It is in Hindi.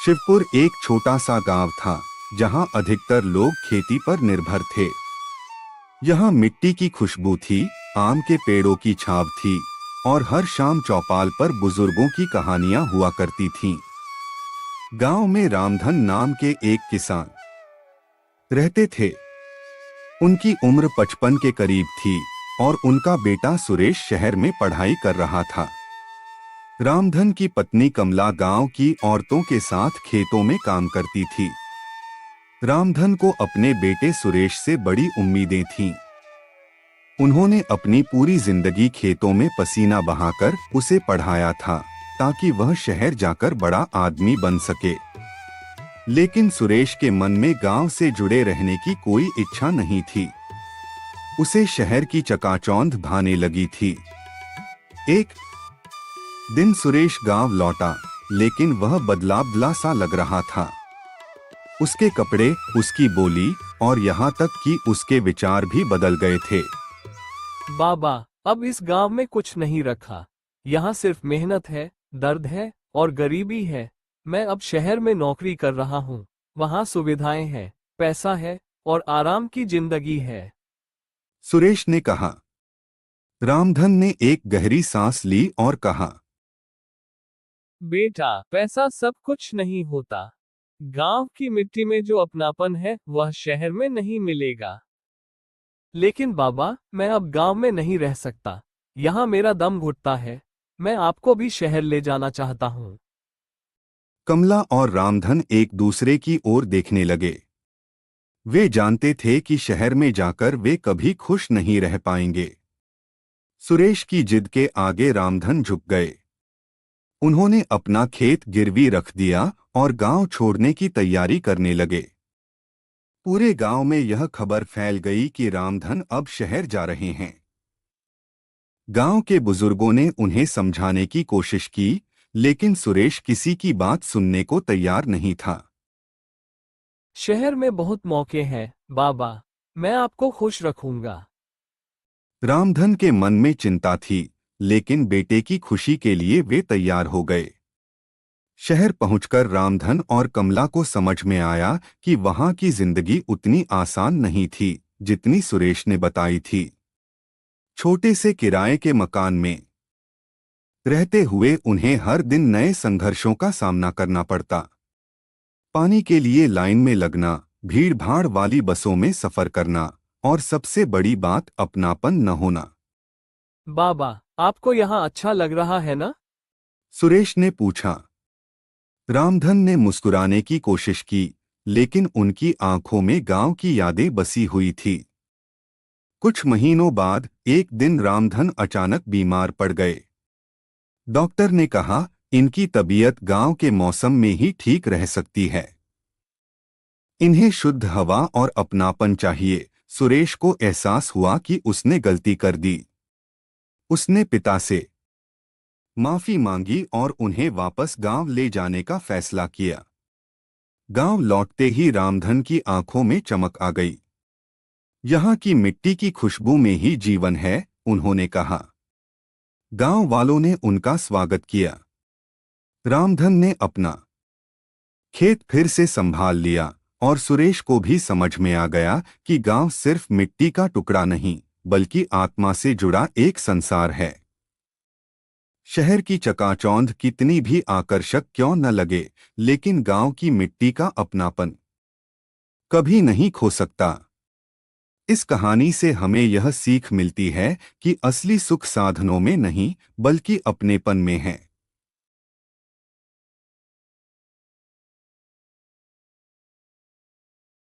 शिवपुर एक छोटा सा गांव था जहां अधिकतर लोग खेती पर निर्भर थे। यहाँ मिट्टी की खुशबू थी, आम के पेड़ों की छाव थी और हर शाम चौपाल पर बुजुर्गों की कहानियां हुआ करती थीं। गांव में रामधन नाम के एक किसान रहते थे। उनकी उम्र 55 के करीब थी और उनका बेटा सुरेश शहर में पढ़ाई कर रहा था। रामधन की पत्नी कमला गांव की औरतों के साथ खेतों में काम करती थी। रामधन को अपने बेटे सुरेश से बड़ी उम्मीदें थीं। उन्होंने अपनी पूरी जिंदगी खेतों में पसीना बहाकर उसे पढ़ाया था ताकि वह शहर जाकर बड़ा आदमी बन सके। लेकिन सुरेश के मन में गांव से जुड़े रहने की कोई इच्छा नहीं थी। उसे शहर की चकाचौंध भाने लगी थी। एक दिन सुरेश गांव लौटा, लेकिन वह बदला सा लग रहा था। उसके कपड़े, उसकी बोली और यहाँ तक कि उसके विचार भी बदल गए थे। बाबा, अब इस गांव में कुछ नहीं रखा। यहाँ सिर्फ मेहनत है, दर्द है और गरीबी है। मैं अब शहर में नौकरी कर रहा हूँ। वहाँ सुविधाएं हैं, पैसा है और आराम की जिंदगी है। सुरेश ने कहा। रामधन ने एक गहरी सांस ली और कहा, बेटा, पैसा सब कुछ नहीं होता। गांव की मिट्टी में जो अपनापन है वह शहर में नहीं मिलेगा। लेकिन बाबा, मैं अब गांव में नहीं रह सकता। यहाँ मेरा दम घुटता है। मैं आपको भी शहर ले जाना चाहता हूँ। कमला और रामधन एक दूसरे की ओर देखने लगे। वे जानते थे कि शहर में जाकर वे कभी खुश नहीं रह पाएंगे। सुरेश की जिद के आगे रामधन झुक गए। उन्होंने अपना खेत गिरवी रख दिया और गांव छोड़ने की तैयारी करने लगे। पूरे गांव में यह खबर फैल गई कि रामधन अब शहर जा रहे हैं। गांव के बुजुर्गों ने उन्हें समझाने की कोशिश की, लेकिन सुरेश किसी की बात सुनने को तैयार नहीं था। शहर में बहुत मौके हैं बाबा, मैं आपको खुश रखूंगा। रामधन के मन में चिंता थी, लेकिन बेटे की खुशी के लिए वे तैयार हो गए। शहर पहुंचकर रामधन और कमला को समझ में आया कि वहां की जिंदगी उतनी आसान नहीं थी जितनी सुरेश ने बताई थी। छोटे से किराए के मकान में रहते हुए उन्हें हर दिन नए संघर्षों का सामना करना पड़ता। पानी के लिए लाइन में लगना, भीड़-भाड़ वाली बसों में सफर करना और सबसे बड़ी बात अपनापन न होना। बाबा, आपको यहाँ अच्छा लग रहा है ना? सुरेश ने पूछा। रामधन ने मुस्कुराने की कोशिश की, लेकिन उनकी आंखों में गांव की यादें बसी हुई थी। कुछ महीनों बाद एक दिन रामधन अचानक बीमार पड़ गए। डॉक्टर ने कहा, इनकी तबीयत गांव के मौसम में ही ठीक रह सकती है। इन्हें शुद्ध हवा और अपनापन चाहिए। सुरेश को एहसास हुआ कि उसने गलती कर दी। उसने पिता से माफी मांगी और उन्हें वापस गांव ले जाने का फैसला किया। गांव लौटते ही रामधन की आंखों में चमक आ गई। यहाँ की मिट्टी की खुशबू में ही जीवन है, उन्होंने कहा। गांव वालों ने उनका स्वागत किया। रामधन ने अपना खेत फिर से संभाल लिया और सुरेश को भी समझ में आ गया कि गांव सिर्फ मिट्टी का टुकड़ा नहीं, बल्कि आत्मा से जुड़ा एक संसार है। शहर की चकाचौंध कितनी भी आकर्षक क्यों न लगे, लेकिन गांव की मिट्टी का अपनापन कभी नहीं खो सकता। इस कहानी से हमें यह सीख मिलती है कि असली सुख साधनों में नहीं, बल्कि अपनेपन में है।